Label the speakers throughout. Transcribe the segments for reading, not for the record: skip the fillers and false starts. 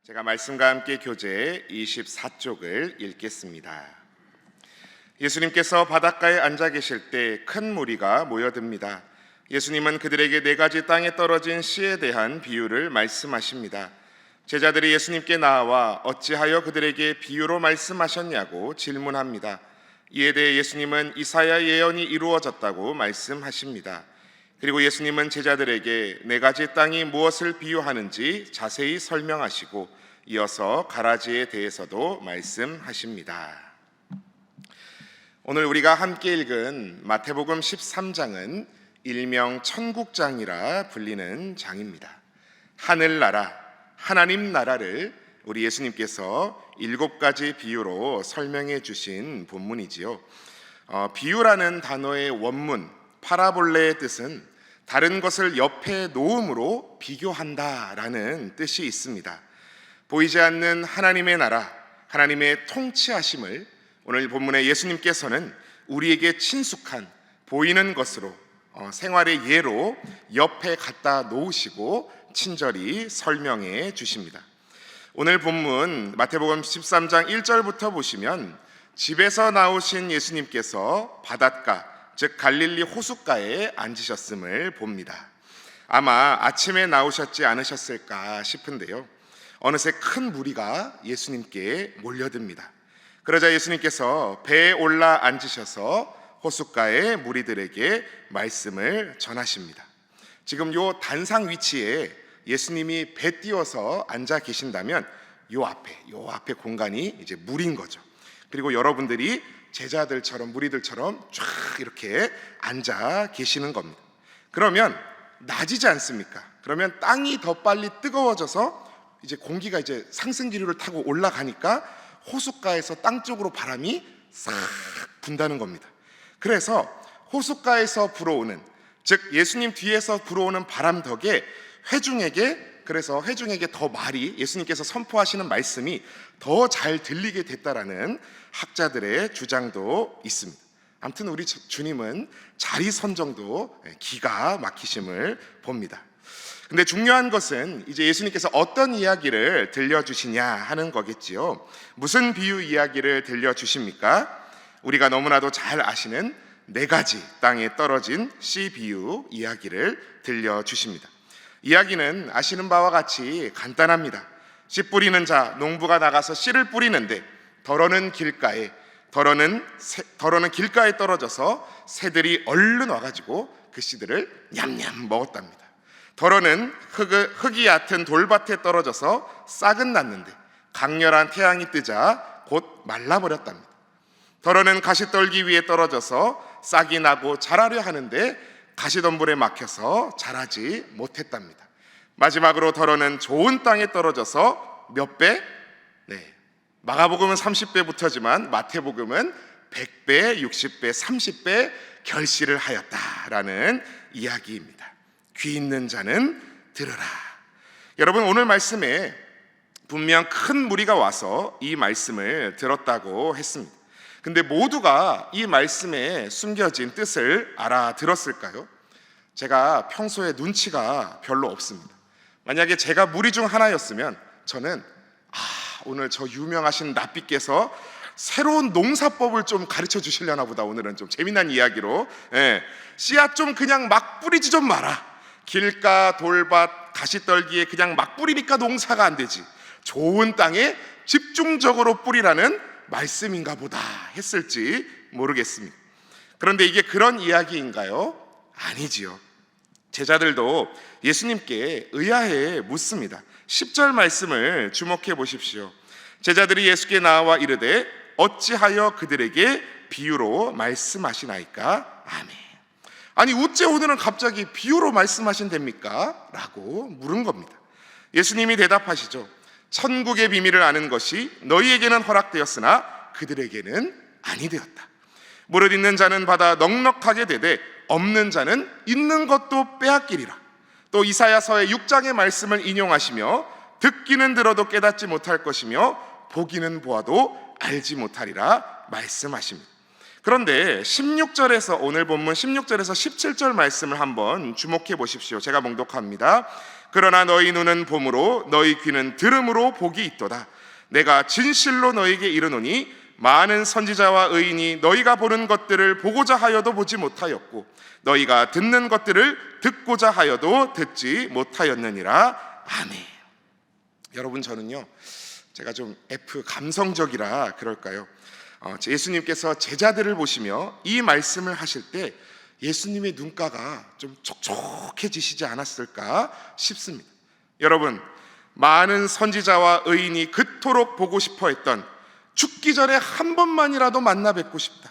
Speaker 1: 제가 말씀과 함께 교재 24쪽을 읽겠습니다. 예수님께서 바닷가에 앉아 계실 때 큰 무리가 모여듭니다. 예수님은 그들에게 네 가지 땅에 떨어진 씨에 대한 비유를 말씀하십니다. 제자들이 예수님께 나와 어찌하여 그들에게 비유로 말씀하셨냐고 질문합니다. 이에 대해 예수님은 이사야 예언이 이루어졌다고 말씀하십니다. 그리고 예수님은 제자들에게 네 가지 땅이 무엇을 비유하는지 자세히 설명하시고 이어서 가라지에 대해서도 말씀하십니다. 오늘 우리가 함께 읽은 마태복음 13장은 일명 천국장이라 불리는 장입니다. 하늘나라, 하나님 나라를 우리 예수님께서 7가지 비유로 설명해 주신 본문이지요. 비유라는 단어의 원문 파라볼레의 뜻은 다른 것을 옆에 놓음으로 비교한다라는 뜻이 있습니다. 보이지 않는 하나님의 나라, 하나님의 통치하심을 오늘 본문의 예수님께서는 우리에게 친숙한 보이는 것으로 생활의 예로 옆에 갖다 놓으시고 친절히 설명해 주십니다. 오늘 본문 마태복음 13장 1절부터 보시면 집에서 나오신 예수님께서 바닷가 즉 갈릴리 호숫가에 앉으셨음을 봅니다. 아마 아침에 나오셨지 않으셨을까 싶은데요, 어느새 큰 무리가 예수님께 몰려듭니다. 그러자 예수님께서 배에 올라 앉으셔서 호숫가의 무리들에게 말씀을 전하십니다. 지금 요 단상 위치에 예수님이 배 띄워서 앉아 계신다면 요 앞에 공간이 이제 물인 거죠. 그리고 여러분들이 제자들처럼 무리들처럼 쫙 이렇게 앉아 계시는 겁니다. 그러면 낮이지 않습니까? 그러면 땅이 더 빨리 뜨거워져서 이제 공기가 이제 상승 기류를 타고 올라가니까 호숫가에서 땅 쪽으로 바람이 싹 분다는 겁니다. 그래서 호숫가에서 불어오는, 즉 예수님 뒤에서 불어오는 바람 덕에 회중에게 더 말이, 예수님께서 선포하시는 말씀이 더 잘 들리게 됐다라는 학자들의 주장도 있습니다. 아무튼 우리 주님은 자리 선정도 기가 막히심을 봅니다. 근데 중요한 것은 이제 예수님께서 어떤 이야기를 들려주시냐 하는 거겠지요. 무슨 비유 이야기를 들려주십니까? 우리가 너무나도 잘 아시는 네 가지 땅에 떨어진 씨 비유 이야기를 들려주십니다. 이야기는 아시는 바와 같이 간단합니다. 씨 뿌리는 자, 농부가 나가서 씨를 뿌리는데 더러는 길가에 떨어져서 새들이 얼른 와가지고 그 씨들을 냠냠 먹었답니다. 더러는 흙이 얕은 돌밭에 떨어져서 싹은 났는데 강렬한 태양이 뜨자 곧 말라버렸답니다. 더러는 가시떨기 위에 떨어져서 싹이 나고 자라려 하는데 가시덤불에 막혀서 자라지 못했답니다. 마지막으로 더러는 좋은 땅에 떨어져서 몇 배? 마가복음은 30배부터지만 마태복음은 100배, 60배, 30배 결실을 하였다라는 이야기입니다. 귀 있는 자는 들으라. 여러분, 오늘 말씀에 분명 큰 무리가 와서 이 말씀을 들었다고 했습니다. 근데 모두가 이 말씀에 숨겨진 뜻을 알아들었을까요? 제가 평소에 눈치가 별로 없습니다. 만약에 제가 무리 중 하나였으면 저는 오늘 저 유명하신 납비께서 새로운 농사법을 좀 가르쳐 주시려나 보다. 오늘은 좀 재미난 이야기로 씨앗 좀 그냥 막 뿌리지 좀 마라. 길가, 돌밭, 가시떨기에 그냥 막 뿌리니까 농사가 안 되지. 좋은 땅에 집중적으로 뿌리라는 말씀인가 보다 했을지 모르겠습니다. 그런데 이게 그런 이야기인가요? 아니지요. 제자들도 예수님께 의아해 묻습니다. 10절 말씀을 주목해 보십시오. 제자들이 예수께 나와 이르되 어찌하여 그들에게 비유로 말씀하시나이까? 아멘. 아니 어째 오늘은 갑자기 비유로 말씀하신답니까? 라고 물은 겁니다. 예수님이 대답하시죠. 천국의 비밀을 아는 것이 너희에게는 허락되었으나 그들에게는 아니 되었다. 무릇 있는 자는 받아 넉넉하게 되되 없는 자는 있는 것도 빼앗기리라. 또 이사야서의 6장의 말씀을 인용하시며 듣기는 들어도 깨닫지 못할 것이며 보기는 보아도 알지 못하리라 말씀하십니다. 그런데 16절에서 오늘 본문 16절에서 17절 말씀을 한번 주목해 보십시오. 제가 봉독합니다. 그러나 너희 눈은 봄으로 너희 귀는 들음으로 복이 있도다. 내가 진실로 너희에게 이르노니 많은 선지자와 의인이 너희가 보는 것들을 보고자 하여도 보지 못하였고 너희가 듣는 것들을 듣고자 하여도 듣지 못하였느니라. 아멘. 여러분, 저는요, 제가 좀 F 감성적이라 그럴까요? 예수님께서 제자들을 보시며 이 말씀을 하실 때 예수님의 눈가가 좀 촉촉해지시지 않았을까 싶습니다. 여러분, 많은 선지자와 의인이 그토록 보고 싶어 했던, 죽기 전에 한 번만이라도 만나 뵙고 싶다,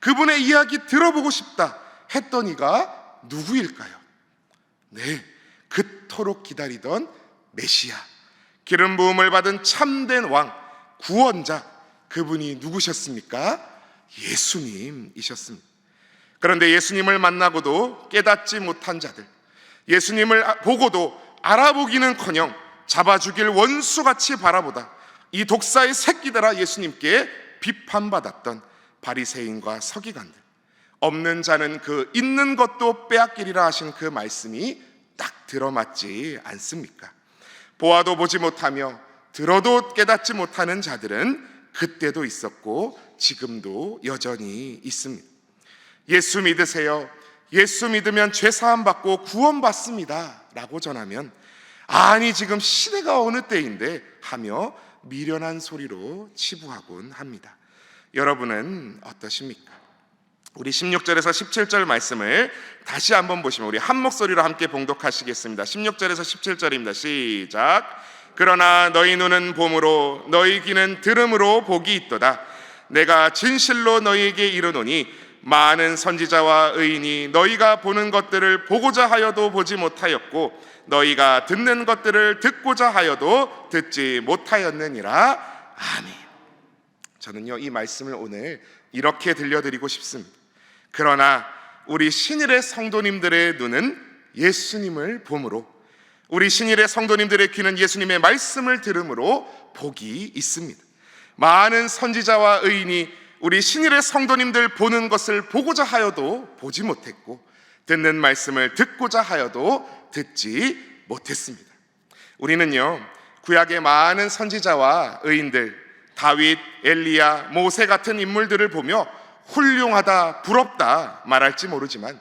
Speaker 1: 그분의 이야기 들어보고 싶다 했던 이가 누구일까요? 네, 그토록 기다리던 메시아, 기름 부음을 받은 참된 왕, 구원자, 그분이 누구셨습니까? 예수님이셨습니다. 그런데 예수님을 만나고도 깨닫지 못한 자들, 예수님을 보고도 알아보기는커녕 잡아 죽일 원수같이 바라보다 이 독사의 새끼들아 예수님께 비판받았던 바리새인과 서기관들, 없는 자는 그 있는 것도 빼앗기리라 하신 그 말씀이 딱 들어맞지 않습니까? 보아도 보지 못하며 들어도 깨닫지 못하는 자들은 그때도 있었고 지금도 여전히 있습니다. 예수 믿으세요, 예수 믿으면 죄사함 받고 구원받습니다 라고 전하면 아니 지금 시대가 어느 때인데 하며 미련한 소리로 치부하곤 합니다. 여러분은 어떠십니까? 우리 16절에서 17절 말씀을 다시 한번 보시면 우리 한 목소리로 함께 봉독하시겠습니다. 16절에서 17절입니다. 시작. 그러나 너희 눈은 봄으로 너희 귀는 들음으로 복이 있도다. 내가 진실로 너희에게 이르노니 많은 선지자와 의인이 너희가 보는 것들을 보고자 하여도 보지 못하였고 너희가 듣는 것들을 듣고자 하여도 듣지 못하였느니라. 아멘. 저는요, 이 말씀을 오늘 이렇게 들려드리고 싶습니다. 그러나 우리 신일의 성도님들의 눈은 예수님을 봄으로, 우리 신일의 성도님들의 귀는 예수님의 말씀을 들음으로 복이 있습니다. 많은 선지자와 의인이 우리 신일의 성도님들 보는 것을 보고자 하여도 보지 못했고 듣는 말씀을 듣고자 하여도 듣지 못했습니다. 우리는요, 구약의 많은 선지자와 의인들, 다윗, 엘리야, 모세 같은 인물들을 보며 훌륭하다, 부럽다 말할지 모르지만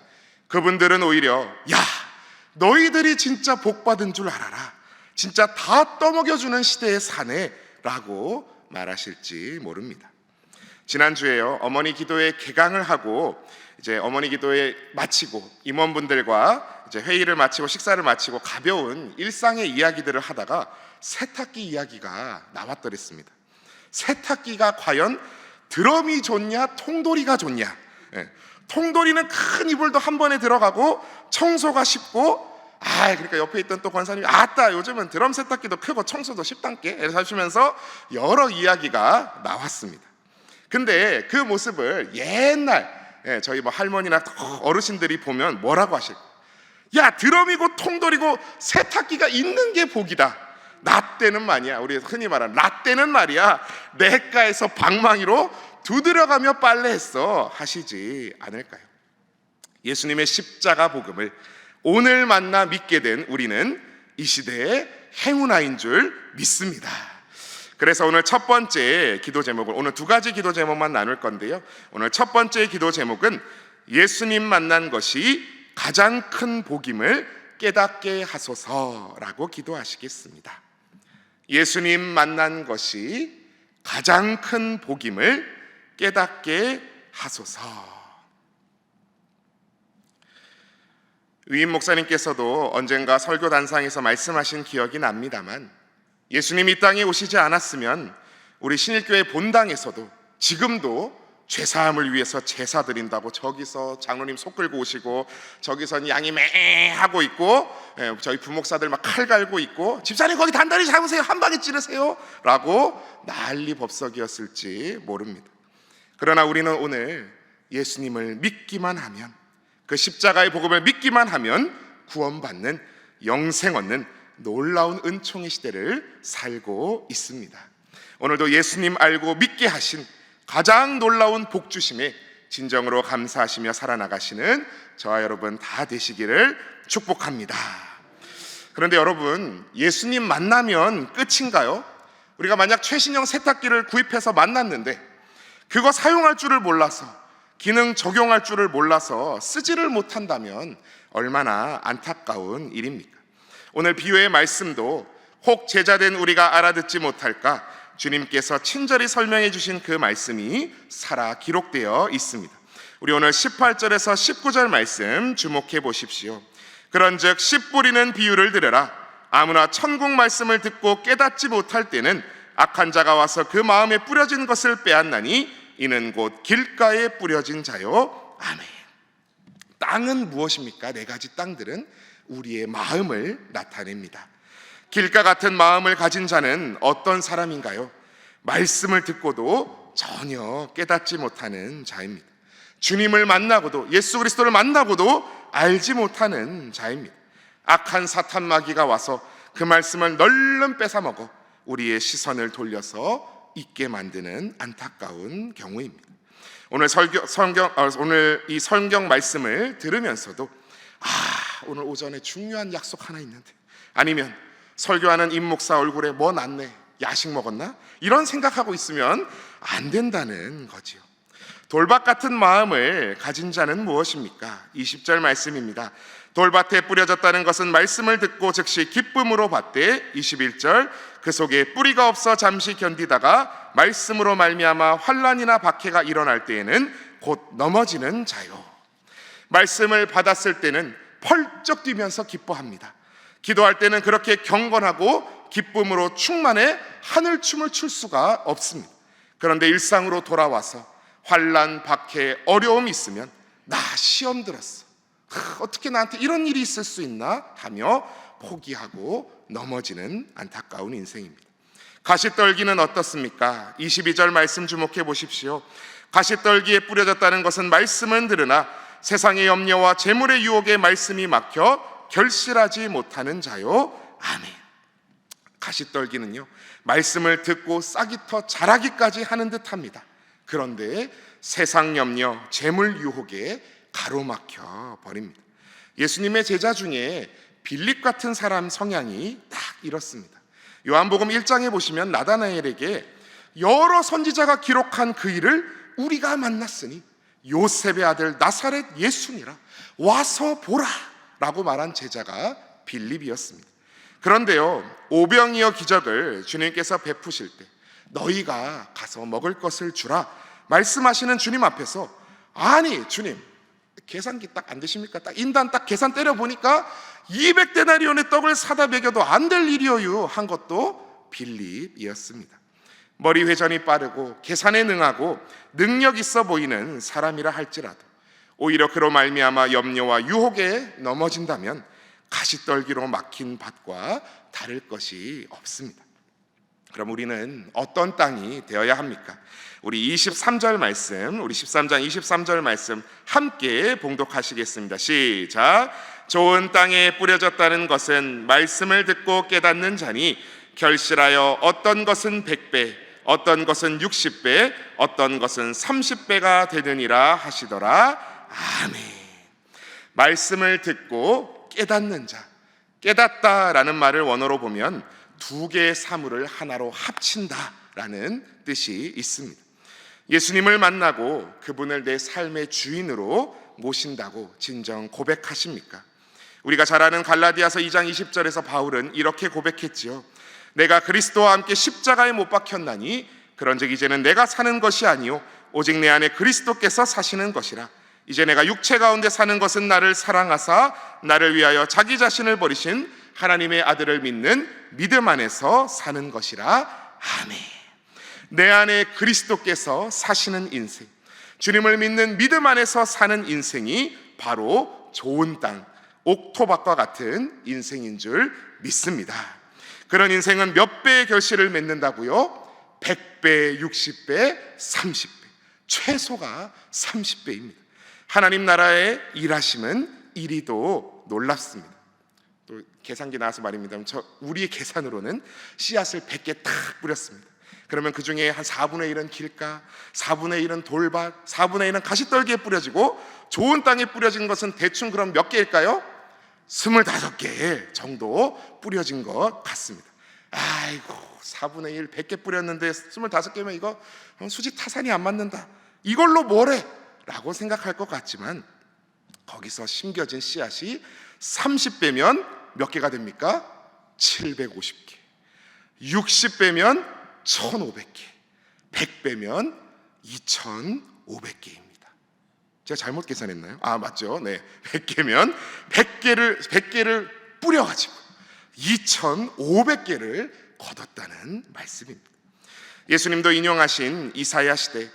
Speaker 1: 그분들은 오히려 야, 너희들이 진짜 복받은 줄 알아라, 진짜 다 떠먹여주는 시대에 사네 라고 말하실지 모릅니다. 지난주에요, 어머니 기도회 개강을 하고 이제 어머니 기도회 마치고 임원분들과 이제 회의를 마치고 식사를 마치고 가벼운 일상의 이야기들을 하다가 세탁기 이야기가 나왔더랬습니다. 세탁기가 과연 드럼이 좋냐 통돌이가 좋냐? 통돌이는 큰 이불도 한 번에 들어가고 청소가 쉽고, 그러니까 옆에 있던 또 권사님이 아따 요즘은 드럼 세탁기도 크고 청소도 쉽단께 하시면서 여러 이야기가 나왔습니다. 근데 그 모습을 옛날 저희 뭐 할머니나 어르신들이 보면 뭐라고 하실까? 야, 드럼이고 통돌이고 세탁기가 있는 게 복이다. 나 때는 말이야, 우리 흔히 말하는 나 때는 말이야 내과에서 방망이로 두드려가며 빨래했어 하시지 않을까요? 예수님의 십자가 복음을 오늘 만나 믿게 된 우리는 이 시대의 행운아인 줄 믿습니다. 그래서 오늘 첫 번째 기도 제목을, 오늘 두 가지 기도 제목만 나눌 건데요, 오늘 첫 번째 기도 제목은 예수님 만난 것이 가장 큰 복임을 깨닫게 하소서라고 기도하시겠습니다. 예수님 만난 것이 가장 큰 복임을 깨닫게 하소서. 의인 목사님께서도 언젠가 설교 단상에서 말씀하신 기억이 납니다만, 예수님이 이 땅에 오시지 않았으면 우리 신일교회 본당에서도 지금도 죄사함을 위해서 제사 드린다고 저기서 장로님 속 끌고 오시고 저기선 양이 매 하고 있고 저희 부목사들 막 칼 갈고 있고 집사님 거기 단단히 잡으세요, 한 방에 찌르세요 라고 난리 법석이었을지 모릅니다. 그러나 우리는 오늘 예수님을 믿기만 하면, 그 십자가의 복음을 믿기만 하면 구원받는, 영생 얻는 놀라운 은총의 시대를 살고 있습니다. 오늘도 예수님 알고 믿게 하신 가장 놀라운 복 주심에 진정으로 감사하시며 살아나가시는 저와 여러분 다 되시기를 축복합니다. 그런데 여러분, 예수님 만나면 끝인가요? 우리가 만약 최신형 세탁기를 구입해서 만났는데 그거 사용할 줄을 몰라서, 기능 적용할 줄을 몰라서 쓰지를 못한다면 얼마나 안타까운 일입니까? 오늘 비유의 말씀도 혹 제자된 우리가 알아듣지 못할까 주님께서 친절히 설명해 주신 그 말씀이 살아 기록되어 있습니다. 우리 오늘 18절에서 19절 말씀 주목해 보십시오. 그런즉 씨 뿌리는 비유를 들으라. 아무나 천국 말씀을 듣고 깨닫지 못할 때는 악한 자가 와서 그 마음에 뿌려진 것을 빼앗나니 이는 곧 길가에 뿌려진 자요. 아멘. 땅은 무엇입니까? 네 가지 땅들은 우리의 마음을 나타냅니다. 길가 같은 마음을 가진 자는 어떤 사람인가요? 말씀을 듣고도 전혀 깨닫지 못하는 자입니다. 주님을 만나고도, 예수 그리스도를 만나고도 알지 못하는 자입니다. 악한 사탄 마귀가 와서 그 말씀을 널름 뺏어먹어 우리의 시선을 돌려서 잊게 만드는 안타까운 경우입니다. 오늘 이 성경 말씀을 들으면서도 오늘 오전에 중요한 약속 하나 있는데, 아니면 설교하는 임 목사 얼굴에 뭐 났네, 야식 먹었나? 이런 생각하고 있으면 안 된다는 거지요. 돌밭 같은 마음을 가진 자는 무엇입니까? 20절 말씀입니다. 돌밭에 뿌려졌다는 것은 말씀을 듣고 즉시 기쁨으로 받되, 21절 그 속에 뿌리가 없어 잠시 견디다가 말씀으로 말미암아 환난이나 박해가 일어날 때에는 곧 넘어지는 자요. 말씀을 받았을 때는 펄쩍 뛰면서 기뻐합니다. 기도할 때는 그렇게 경건하고 기쁨으로 충만해 하늘춤을 출 수가 없습니다. 그런데 일상으로 돌아와서 환난, 박해, 어려움이 있으면 나 시험 들었어, 어떻게 나한테 이런 일이 있을 수 있나 하며 포기하고 넘어지는 안타까운 인생입니다. 가시떨기는 어떻습니까? 22절 말씀 주목해 보십시오. 가시떨기에 뿌려졌다는 것은 말씀은 들으나 세상의 염려와 재물의 유혹에 말씀이 막혀 결실하지 못하는 자요. 아멘. 가시떨기는요, 말씀을 듣고 싹이 터 자라기까지 하는 듯합니다. 그런데 세상 염려, 재물 유혹에 가로막혀 버립니다. 예수님의 제자 중에 빌립 같은 사람 성향이 딱 이렇습니다. 요한복음 1장에 보시면 나다나엘에게 여러 선지자가 기록한 그 일을 우리가 만났으니 요셉의 아들 나사렛 예수니라, 와서 보라 라고 말한 제자가 빌립이었습니다. 그런데요, 오병이어 기적을 주님께서 베푸실 때 너희가 가서 먹을 것을 주라 말씀하시는 주님 앞에서, 아니 주님, 계산기 딱 안 되십니까? 딱 인단 딱 계산 때려 보니까 200데나리온의 떡을 사다 먹여도 안 될 일이어요 한 것도 빌립이었습니다. 머리 회전이 빠르고 계산에 능하고 능력 있어 보이는 사람이라 할지라도 오히려 그로 말미암아 염려와 유혹에 넘어진다면 가시떨기로 막힌 밭과 다를 것이 없습니다. 그럼 우리는 어떤 땅이 되어야 합니까? 우리 23절 말씀, 우리 13장 23절 말씀 함께 봉독하시겠습니다. 시작. 좋은 땅에 뿌려졌다는 것은 말씀을 듣고 깨닫는 자니 결실하여 어떤 것은 100배, 어떤 것은 60배, 어떤 것은 30배가 되느니라 하시더라. 아멘. 말씀을 듣고 깨닫는 자, 깨닫다라는 말을 원어로 보면 두 개의 사물을 하나로 합친다라는 뜻이 있습니다. 예수님을 만나고 그분을 내 삶의 주인으로 모신다고 진정 고백하십니까? 우리가 잘 아는 갈라디아서 2장 20절에서 바울은 이렇게 고백했지요. 내가 그리스도와 함께 십자가에 못 박혔나니 그런즉 이제는 내가 사는 것이 아니요 오직 내 안에 그리스도께서 사시는 것이라. 이제 내가 육체 가운데 사는 것은 나를 사랑하사 나를 위하여 자기 자신을 버리신 하나님의 아들을 믿는 믿음 안에서 사는 것이라. 아멘. 내 안에 그리스도께서 사시는 인생, 주님을 믿는 믿음 안에서 사는 인생이 바로 좋은 땅, 옥토밭과 같은 인생인 줄 믿습니다. 그런 인생은 몇 배의 결실을 맺는다고요? 100배, 60배, 30배, 최소가 30배입니다. 하나님 나라의 일하심은 이리도 놀랍습니다. 또 계산기 나와서 말입니다. 우리의 계산으로는 씨앗을 100개 탁 뿌렸습니다. 그러면 그 중에 한 4분의 1은 길가, 4분의 1은 돌밭, 4분의 1은 가시떨기에 뿌려지고 좋은 땅에 뿌려진 것은 대충 그럼 몇 개일까요? 25개 정도 뿌려진 것 같습니다. 아이고, 4분의 1, 100개 뿌렸는데 25개면 이거 수지 타산이 안 맞는다, 이걸로 뭐래? 라고 생각할 것 같지만, 거기서 심겨진 씨앗이 30배면 몇 개가 됩니까? 750개. 60배면 1500개. 100배면 2500개입니다. 제가 잘못 계산했나요? 맞죠. 네. 100개면 100개를 뿌려가지고 2500개를 거뒀다는 말씀입니다. 예수님도 인용하신 이사야 시대,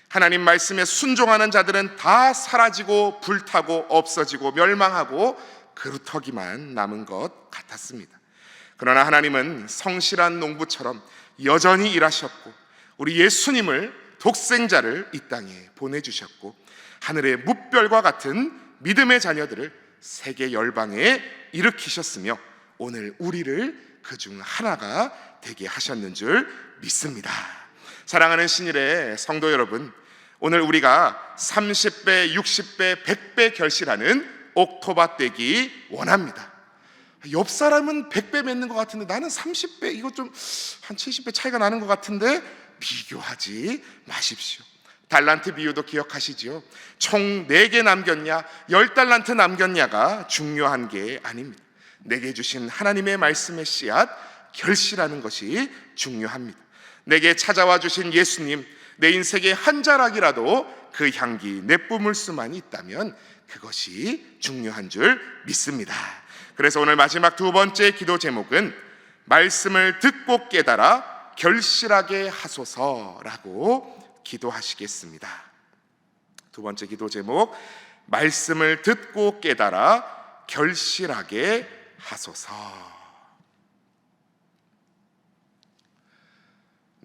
Speaker 1: 하나님 말씀에 순종하는 자들은 다 사라지고 불타고 없어지고 멸망하고 그루터기만 남은 것 같았습니다. 그러나 하나님은 성실한 농부처럼 여전히 일하셨고, 우리 예수님을 독생자를 이 땅에 보내주셨고, 하늘의 뭇별과 같은 믿음의 자녀들을 세계 열방에 일으키셨으며, 오늘 우리를 그중 하나가 되게 하셨는 줄 믿습니다. 사랑하는 신일의 성도 여러분, 오늘 우리가 30배, 60배, 100배 결실하는 옥토밭 되기 원합니다. 옆 사람은 100배 맺는 것 같은데 나는 30배, 이거 좀 한 70배 차이가 나는 것 같은데, 비교하지 마십시오. 달란트 비유도 기억하시죠? 총 4개 남겼냐 10달란트 남겼냐가 중요한 게 아닙니다. 내게 주신 하나님의 말씀의 씨앗, 결실하는 것이 중요합니다. 내게 찾아와 주신 예수님, 내 인생의 한 자락이라도 그 향기 내뿜을 수만 있다면 그것이 중요한 줄 믿습니다. 그래서 오늘 마지막 두 번째 기도 제목은 말씀을 듣고 깨달아 결실하게 하소서라고 기도하시겠습니다. 두 번째 기도 제목, 말씀을 듣고 깨달아 결실하게 하소서.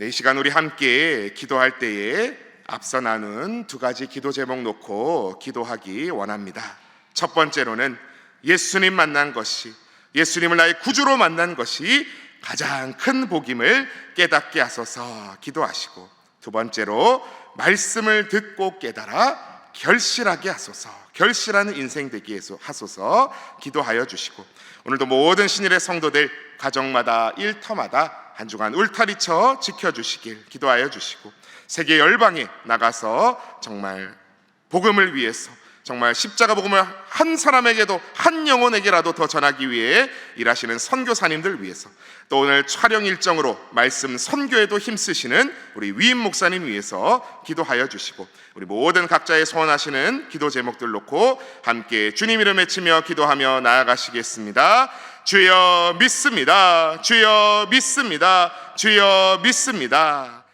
Speaker 1: 이 시간 우리 함께 기도할 때에 앞서 나눈 두 가지 기도 제목 놓고 기도하기 원합니다. 첫 번째로는 예수님 만난 것이, 예수님을 나의 구주로 만난 것이 가장 큰 복임을 깨닫게 하소서 기도하시고, 두 번째로 말씀을 듣고 깨달아 결실하게 하소서, 결실하는 인생 되게 하소서 기도하여 주시고, 오늘도 모든 신일의 성도들 가정마다 일터마다 한 주간 울타리쳐 지켜주시길 기도하여 주시고, 세계 열방에 나가서 정말 복음을 위해서, 정말 십자가 복음을 한 사람에게도, 한 영혼에게라도 더 전하기 위해 일하시는 선교사님들 위해서, 또 오늘 촬영 일정으로 말씀 선교에도 힘쓰시는 우리 위임 목사님 위해서 기도하여 주시고, 우리 모든 각자의 소원하시는 기도 제목들 놓고 함께 주님 이름 외치며 기도하며 나아가시겠습니다. 주여 믿습니다. 주여 믿습니다. 주여 믿습니다.